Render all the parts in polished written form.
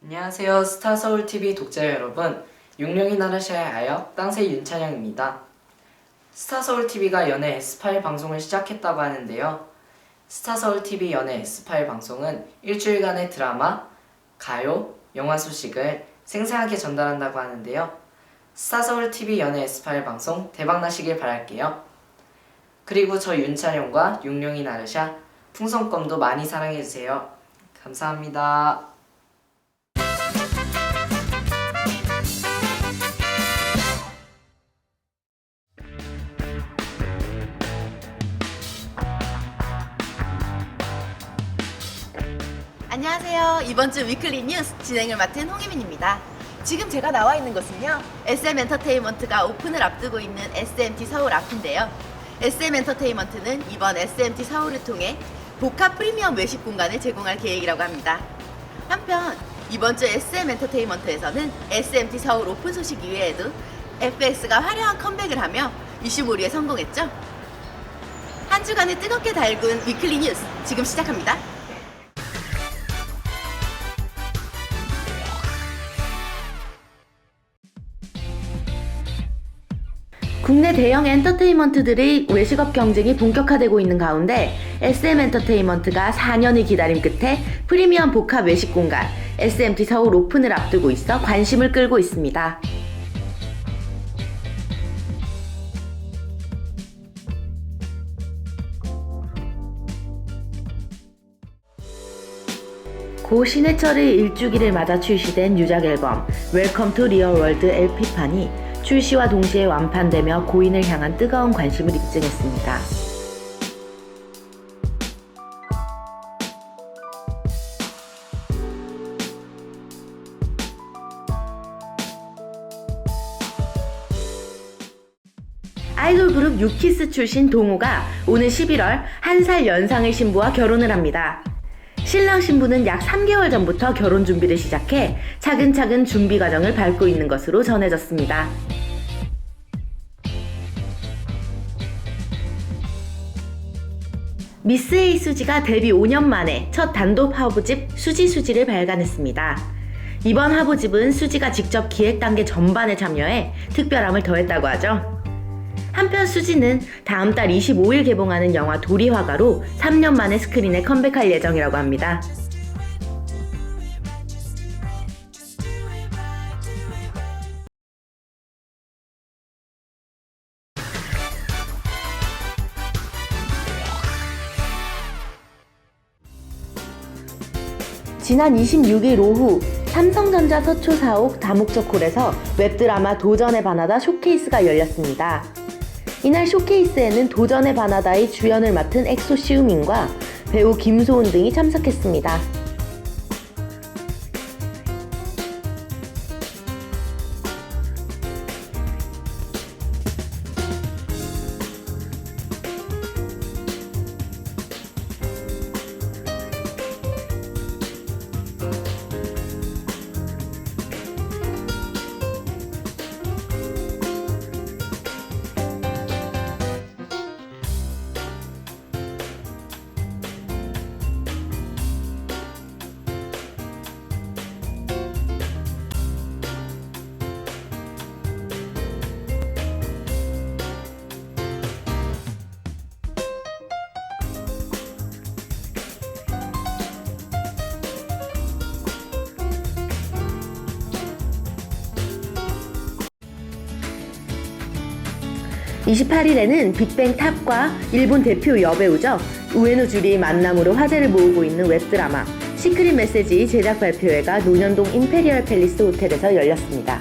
안녕하세요. 스타서울TV 독자 여러분. 육룡이 나르샤의 아역 땅새 윤찬영입니다. 스타서울TV가 연애 S 파일 방송을 시작했다고 하는데요. 스타서울TV 연애 S 파일 방송은 일주일간의 드라마, 가요, 영화 소식을 생생하게 전달한다고 하는데요. 스타서울TV 연애 S 파일 방송 대박나시길 바랄게요. 그리고 저 윤찬영과 육룡이 나르샤 풍선껌도 많이 사랑해주세요. 감사합니다. 안녕하세요. 이번 주 위클리 뉴스 진행을 맡은 홍희민입니다. 지금 제가 나와 있는 곳은요, SM 엔터테인먼트가 오픈을 앞두고 있는 SMT 서울 앞인데요. SM 엔터테인먼트는 이번 SMT 서울을 통해 복합 프리미엄 외식 공간을 제공할 계획이라고 합니다. 한편 이번 주 SM 엔터테인먼트에서는 SMT 서울 오픈 소식 이외에도 FX가 화려한 컴백을 하며 이슈몰이에 성공했죠. 한 주간을 뜨겁게 달군 위클리 뉴스 지금 시작합니다. 국내 대형 엔터테인먼트들의 외식업 경쟁이 본격화되고 있는 가운데 SM 엔터테인먼트가 4년의 기다림 끝에 프리미엄 복합 외식 공간 SMT 서울 오픈을 앞두고 있어 관심을 끌고 있습니다. 고 신해철의 일주기를 맞아 출시된 유작 앨범 웰컴 투 리얼월드 LP판이 출시와 동시에 완판되며 고인을 향한 뜨거운 관심을 입증했습니다. 아이돌 그룹 유키스 출신 동호가 오는 11월 1살 연상의 신부와 결혼을 합니다. 신랑 신부는 약 3개월 전부터 결혼 준비를 시작해 차근차근 준비 과정을 밟고 있는 것으로 전해졌습니다. 미스 에이 수지가 데뷔 5년 만에 첫 단독 화보집 수지를 발간했습니다. 이번 화보집은 수지가 직접 기획 단계 전반에 참여해 특별함을 더했다고 하죠. 한편 수지는 다음 달 25일 개봉하는 영화 도리화가로 3년 만에 스크린에 컴백할 예정이라고 합니다. 지난 26일 오후 삼성전자 서초 사옥 다목적홀에서 웹드라마 도전의 바나다 쇼케이스가 열렸습니다. 이날 쇼케이스에는 도전의 바나다의 주연을 맡은 엑소 시우민과 배우 김소은 등이 참석했습니다. (28일에는) 빅뱅 탑과 일본 대표 여배우죠. 우에노 주리의 만남으로 화제를 모으고 있는 웹드라마 시크릿 메시지 제작 발표회가 논현동 임페리얼 팰리스 호텔에서 열렸습니다.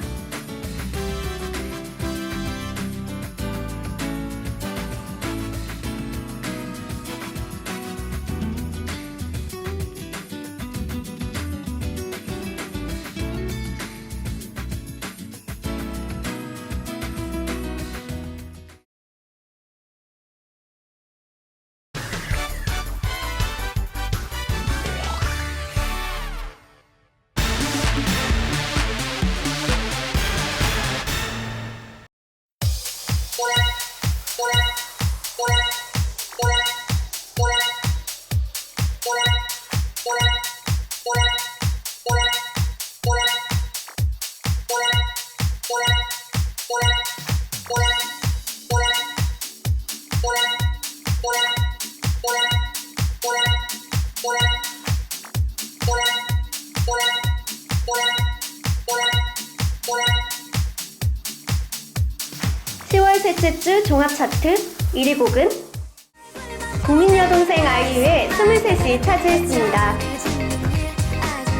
셋째 주 종합 차트 1위 곡은 국민 여동생 아이유의 23이 차지했습니다.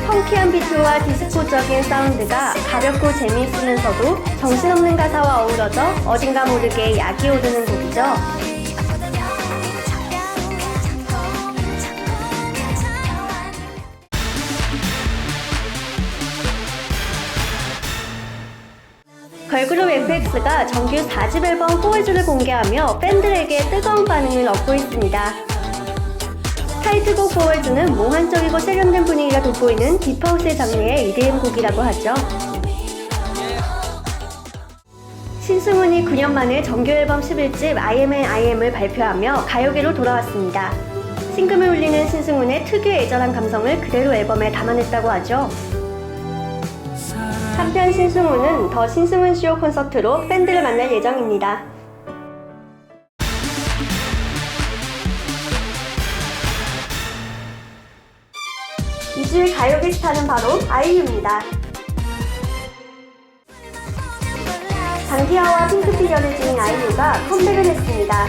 펑키한 비트와 디스코적인 사운드가 가볍고 재미있으면서도 정신없는 가사와 어우러져 어딘가 모르게 약이 오르는 곡이죠. 걸그룹 FX가 정규 4집 앨범 4월주를 공개하며 팬들에게 뜨거운 반응을 얻고 있습니다. 타이틀곡 4월주는 몽환적이고 세련된 분위기가 돋보이는 딥하우스의 장르의 EDM 곡이라고 하죠. 신승훈이 9년 만에 정규 앨범 11집 I Am and I Am을 발표하며 가요계로 돌아왔습니다. 신금을 울리는 신승훈의 특유의 애절한 감성을 그대로 앨범에 담아냈다고 하죠. 한편 신승훈은 더 신승훈 쇼 콘서트로 팬들을 만날 예정입니다. 이주의 가요계 스타는 바로 아이유입니다. 장기하와 핑크빛 연애 중인 아이유가 컴백을 했습니다.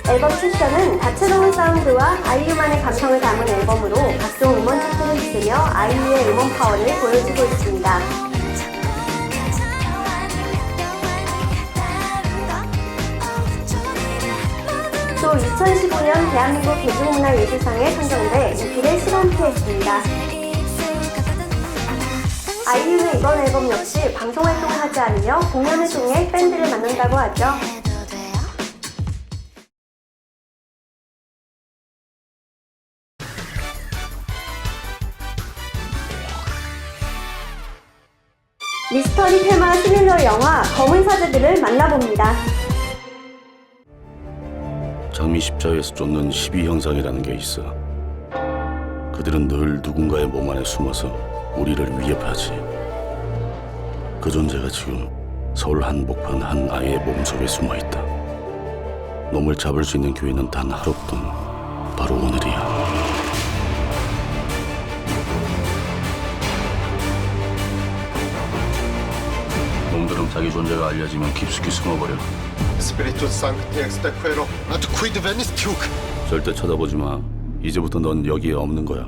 앨범 세션은 다채로운 사운드와 아이유만의 감성을 담은 앨범으로 각종 음원 차트를 휩쓰며 아이유의 음원 파워를 보여주고 있습니다. 또 2015년 대한민국 대중문화예술상에 선정돼 인기를 실험케했습니다. 아이유는 이번 앨범 역시 방송활동을 하지 않으며 공연을 통해 팬들을 만난다고 하죠. 미스터리 테마 스릴러 영화 검은 사제들을 만나봅니다. 장미 십자에서 쫓는 12형상이라는 게 있어. 그들은 늘 누군가의 몸 안에 숨어서 우리를 위협하지. 그 존재가 지금 서울 한복판 한 아이의 몸속에 숨어있다. 놈을 잡을 수 있는 기회는 단 하루뿐. 바로 오늘이야. 놈들은 자기 존재가 알려지면 깊숙이 숨어버려. Spiritus Sancti ex de quero, ad quid venis tuc? 절대 쳐다보지 마. 이제부터 넌 여기에 없는 거야.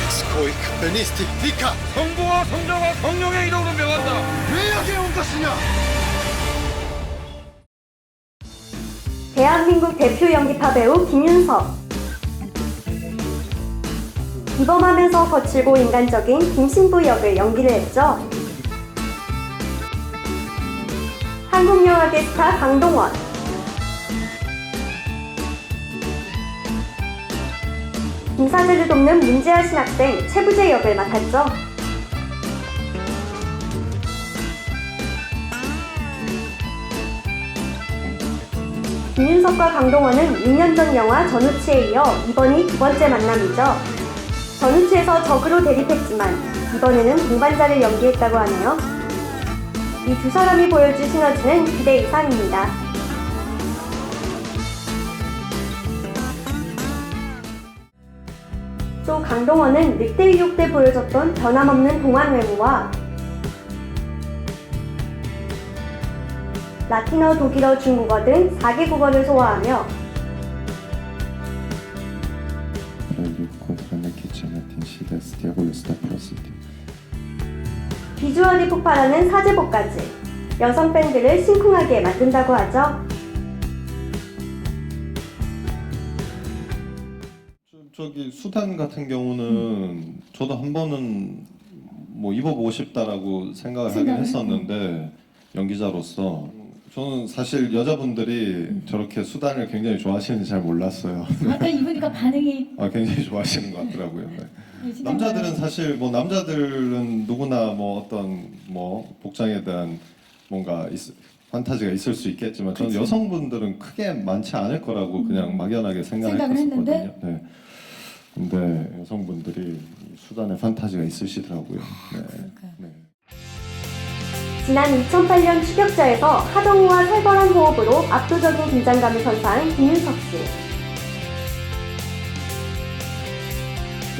Scoic venisti, dica! 성부와 성자와 성령의 이름으로 명한다. 왜 여기에 온 것이냐? 대한민국 대표 연기파 배우 김윤석. 비범하면서 거칠고 인간적인 김신부 역을 연기를 했죠. 한국 영화계 스타 강동원. 김사재를 돕는 문제아 신학생 최부재 역을 맡았죠. 김윤석과 강동원은 6년 전 영화 전우치에 이어 이번이 두 번째 만남이죠. 전우치에서 적으로 대립했지만 이번에는 동반자를 연기했다고 하네요. 이 두 사람이 보여줄 시너지는 기대 이상입니다. 또 강동원은 늑대 위육 때 보여줬던 변함없는 동안 외모와 라틴어, 독일어, 중국어 등 4개 국어를 소화하며 비주얼이 폭발하는 사제복까지 여성 팬들을 심쿵하게 만든다고 하죠. 저기 수단 같은 경우는 저도 한 번은 뭐 입어보고 싶다라고 생각을 하긴 했었는데 연기자로서 저는 사실 여자분들이 저렇게 수단을 굉장히 좋아하시는지 잘 몰랐어요. 아까 입으니까 반응이 굉장히 좋아하시는 것 같더라고요. 네. 진짜 남자들은 사실 뭐 남자들은 누구나 뭐 어떤 뭐 복장에 대한 뭔가 판타지가 있을 수 있겠지만 저는 그치. 여성분들은 크게 많지 않을 거라고 그냥 막연하게 생각을 생각했었거든요. 했는데? 네. 근데 여성분들이 수단에 판타지가 있으시더라고요. 네. 네. 지난 2008년 추격자에서 하정우와 살벌한 호흡으로 압도적인 긴장감을 선사한 김윤석 씨.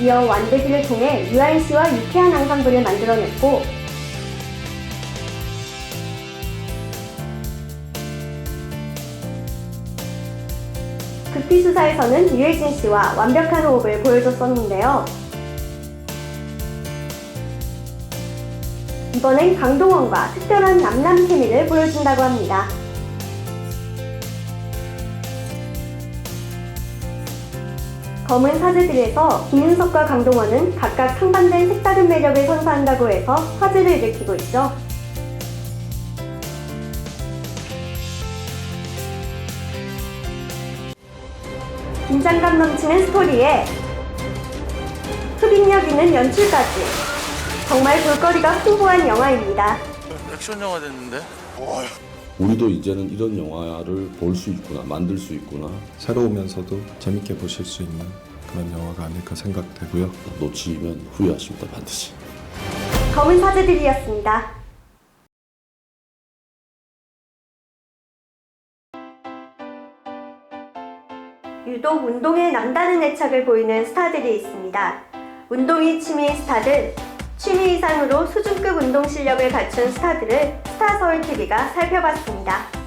이어 완배기를 통해 유아인 씨와 유쾌한 앙상블을 만들어냈고 도피수사에서는 유해진 씨와 완벽한 호흡을 보여줬었는데요. 이번엔 강동원과 특별한 남남 케미를 보여준다고 합니다. 검은 사제들에서 김윤석과 강동원은 각각 상반된 색다른 매력을 선사한다고 해서 화제를 일으키고 있죠. 긴장감 넘치는 스토리에 흡입력 있는 연출까지 정말 볼거리가 풍부한 영화입니다. 액션 영화 됐는데? 우리도 이제는 이런 영화를 볼 수 있구나, 만들 수 있구나. 새로우면서도 재밌게 보실 수 있는 그런 영화가 아닐까 생각되고요. 놓치면 후회하십니다, 반드시. 검은 사제들이었습니다. 유독 운동에 남다른 애착을 보이는 스타들이 있습니다. 운동이 취미인 스타들, 취미 이상으로 수준급 운동 실력을 갖춘 스타들을 스타서울TV가 살펴봤습니다.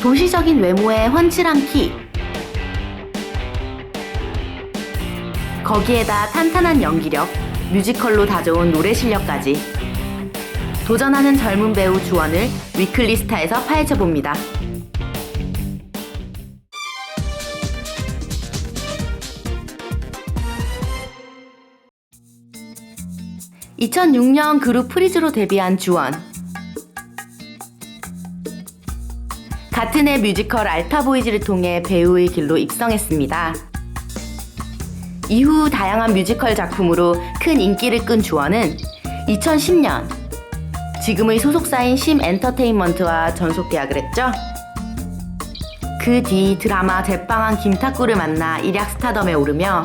도시적인 외모의 훤칠한 키, 거기에다 탄탄한 연기력, 뮤지컬로 다져온 노래 실력까지 도전하는 젊은 배우 주원을 위클리 스타에서 파헤쳐봅니다. 2006년 그룹 프리즈로 데뷔한 주원. 같은 해 뮤지컬 알타보이즈를 통해 배우의 길로 입성했습니다. 이후 다양한 뮤지컬 작품으로 큰 인기를 끈 주원은 2010년 지금의 소속사인 심 엔터테인먼트와 전속 계약을 했죠. 그 뒤 드라마 제빵한 김탁구를 만나 일약 스타덤에 오르며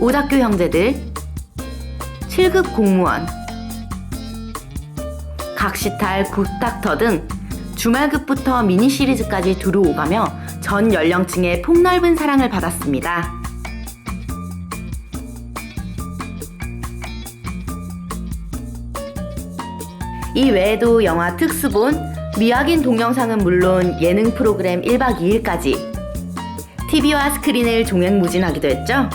오작교 형제들, 7급 공무원, 각시탈, 굿닥터 등 주말급부터 미니 시리즈까지 두루 오가며 전 연령층의 폭넓은 사랑을 받았습니다. 이 외에도 영화 특수본, 미확인 동영상은 물론 예능 프로그램 1박 2일까지 TV와 스크린을 종횡무진하기도 했죠.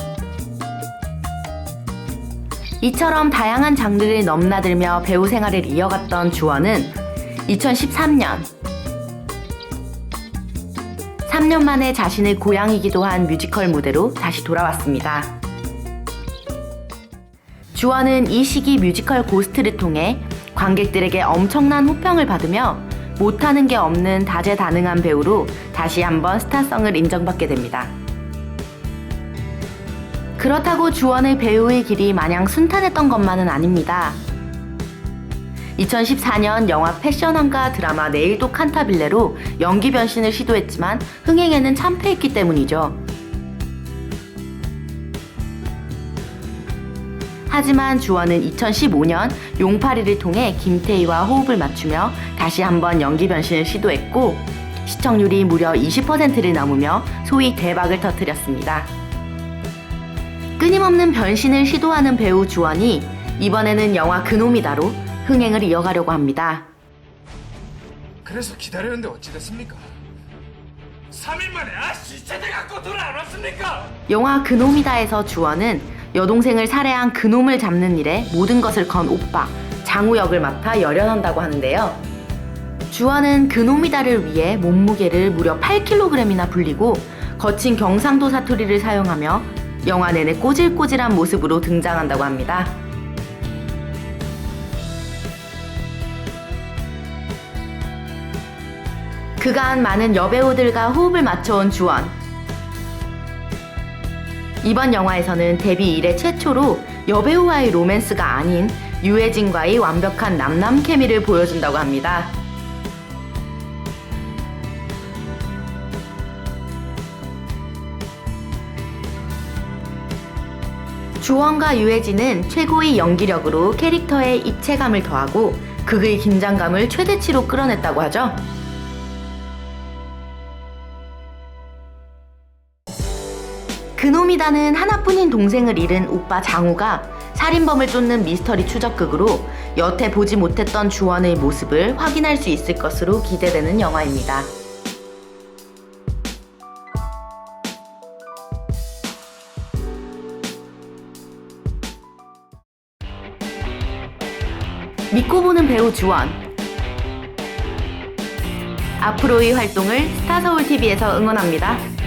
이처럼 다양한 장르를 넘나들며 배우 생활을 이어갔던 주원은 2013년 3년 만에 자신의 고향이기도 한 뮤지컬 무대로 다시 돌아왔습니다. 주원은 이 시기 뮤지컬 고스트를 통해 관객들에게 엄청난 호평을 받으며 못하는 게 없는 다재다능한 배우로 다시 한번 스타성을 인정받게 됩니다. 그렇다고 주원의 배우의 길이 마냥 순탄했던 것만은 아닙니다. 2014년 영화 패션왕과 드라마 내일도 칸타빌레로 연기 변신을 시도했지만 흥행에는 참패했기 때문이죠. 하지만 주원은 2015년 용파리를 통해 김태희와 호흡을 맞추며 다시 한번 연기 변신을 시도했고 시청률이 무려 20%를 넘으며 소위 대박을 터뜨렸습니다. 끊임없는 변신을 시도하는 배우 주원이 이번에는 영화 그놈이다로 흥행을 이어가려고 합니다. 그래서 기다렸는데 어찌 됐습니까? 3일 만에 시체대 갖고 돌아 안 왔습니까? 영화 그놈이다에서 주원은 여동생을 살해한 그놈을 잡는 일에 모든 것을 건 오빠 장우 역을 맡아 열연한다고 하는데요. 주원은 그놈이다를 위해 몸무게를 무려 8kg이나 불리고 거친 경상도 사투리를 사용하며 영화 내내 꼬질꼬질한 모습으로 등장한다고 합니다. 그간 많은 여배우들과 호흡을 맞춰온 주원. 이번 영화에서는 데뷔 이래 최초로 여배우와의 로맨스가 아닌 유해진과의 완벽한 남남 케미를 보여준다고 합니다. 주원과 유해진은 최고의 연기력으로 캐릭터의 입체감을 더하고 극의 긴장감을 최대치로 끌어냈다고 하죠. 그놈이다는 하나뿐인 동생을 잃은 오빠 장우가 살인범을 쫓는 미스터리 추적극으로 여태 보지 못했던 주원의 모습을 확인할 수 있을 것으로 기대되는 영화입니다. 믿고 보는 배우 주원. 앞으로의 활동을 스타서울TV에서 응원합니다.